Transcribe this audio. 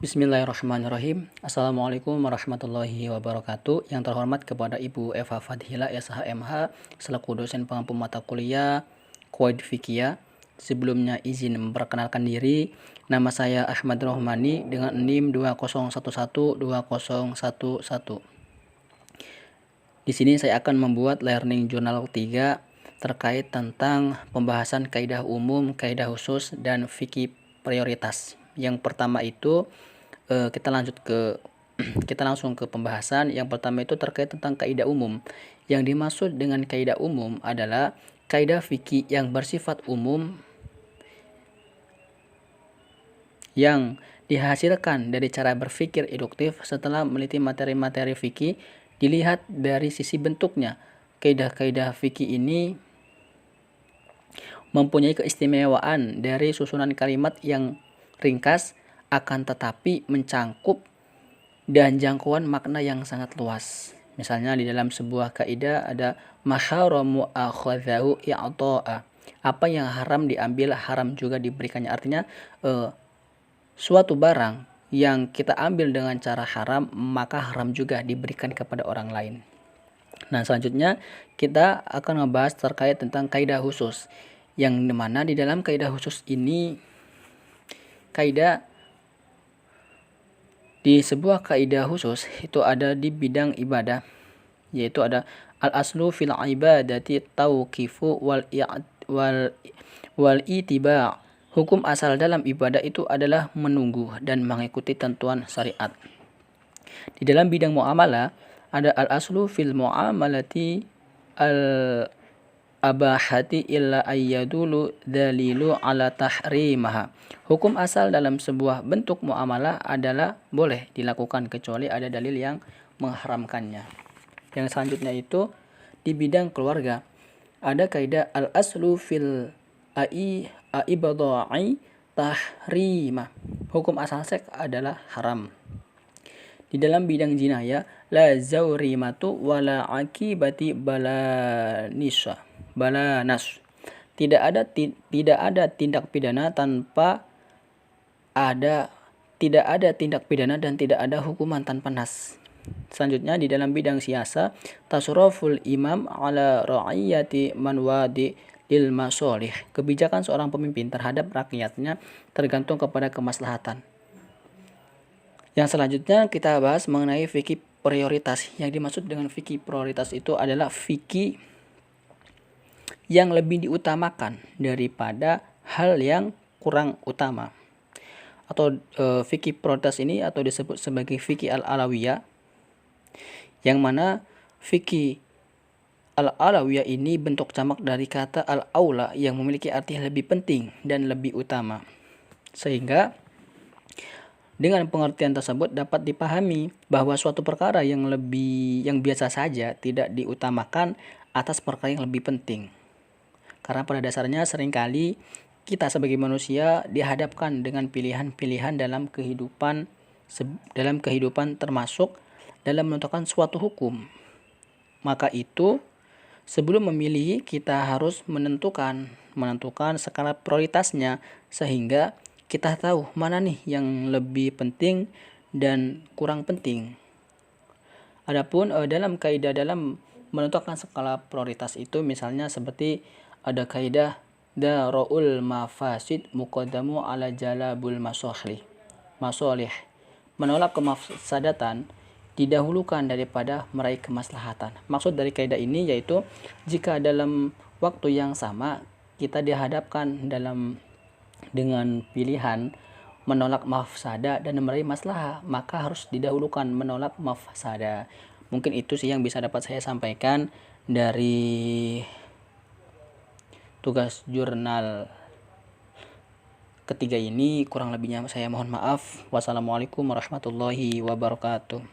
Bismillahirrahmanirrahim. Assalamualaikum warahmatullahi wabarakatuh. Yang terhormat kepada Ibu Eva Fadhila SHMH selaku dosen pengampu mata kuliah Qawaid Fiqhiyah. Sebelumnya izin memperkenalkan diri. Nama saya Ahmad Rohmani dengan NIM 20112011. Di sini saya akan membuat learning journal 3 terkait tentang pembahasan kaidah umum, kaidah khusus, dan fikih prioritas. Yang pertama itu kita langsung ke pembahasan. Yang pertama itu terkait tentang kaidah umum. Yang dimaksud dengan kaidah umum adalah kaidah fikih yang bersifat umum yang dihasilkan dari cara berpikir induktif setelah meneliti materi-materi fikih dilihat dari sisi bentuknya. Kaidah-kaidah fikih ini mempunyai keistimewaan dari susunan kalimat yang ringkas akan tetapi mencangkup dan jangkauan makna yang sangat luas. Misalnya di dalam sebuah kaidah ada maharamu akhadzahu i'ta'a. Apa yang haram diambil, haram juga diberikannya. Artinya suatu barang yang kita ambil dengan cara haram, maka haram juga diberikan kepada orang lain. Nah, selanjutnya kita akan membahas terkait tentang kaidah khusus, yang dimana di dalam kaidah khusus ini, di sebuah kaidah khusus itu ada di bidang ibadah, yaitu ada al-aslu fil ibadati tauqifu wal itiba'. Hukum asal dalam ibadah itu adalah menunggu dan mengikuti tentuan syariat. Di dalam bidang muamalah ada al-aslu fil muamalati al-abahati illa ayyadulu dalilu ala tahrimaha. Hukum asal dalam sebuah bentuk muamalah adalah boleh dilakukan kecuali ada dalil yang mengharamkannya. Yang selanjutnya itu di bidang keluarga ada kaidah al-aslu fil ibada'i tahrima. Hukum asal seks adalah haram. Di dalam bidang jinayah la zawrimatu wala akibati balanas. Tidak ada tindak pidana tindak pidana dan tidak ada hukuman tanpa nas. Selanjutnya di dalam bidang siasa tasarruful imam ala ra'iyati man wadi lil masolih. Kebijakan seorang pemimpin terhadap rakyatnya tergantung kepada kemaslahatan. Yang selanjutnya kita bahas mengenai fikih prioritas. Yang dimaksud dengan fikih prioritas itu adalah fikih yang lebih diutamakan daripada hal yang kurang utama. Atau fikih prioritas ini atau disebut sebagai fikih al-alawiyah, yang mana fikih al-alawiyah ini bentuk jamak dari kata al-aula yang memiliki arti lebih penting dan lebih utama. Sehingga dengan pengertian tersebut dapat dipahami bahwa suatu perkara yang biasa saja tidak diutamakan atas perkara yang lebih penting. Karena pada dasarnya seringkali kita sebagai manusia dihadapkan dengan pilihan-pilihan dalam kehidupan termasuk dalam menentukan suatu hukum. Maka itu sebelum memilih kita harus menentukan skala prioritasnya sehingga kita tahu mana nih yang lebih penting dan kurang penting. Adapun dalam kaidah dalam menentukan skala prioritas itu misalnya seperti ada kaidah darul mafasid muqaddamu ala jalabul masolih. Menolak kemafsadatan didahulukan daripada meraih kemaslahatan. Maksud dari kaidah ini yaitu jika dalam waktu yang sama kita dihadapkan dengan pilihan menolak mafsada dan meraih maslahah, maka harus didahulukan menolak mafsada. Mungkin itu sih yang bisa dapat saya sampaikan dari tugas jurnal ketiga ini. Kurang lebihnya saya mohon maaf. Wassalamualaikum warahmatullahi wabarakatuh.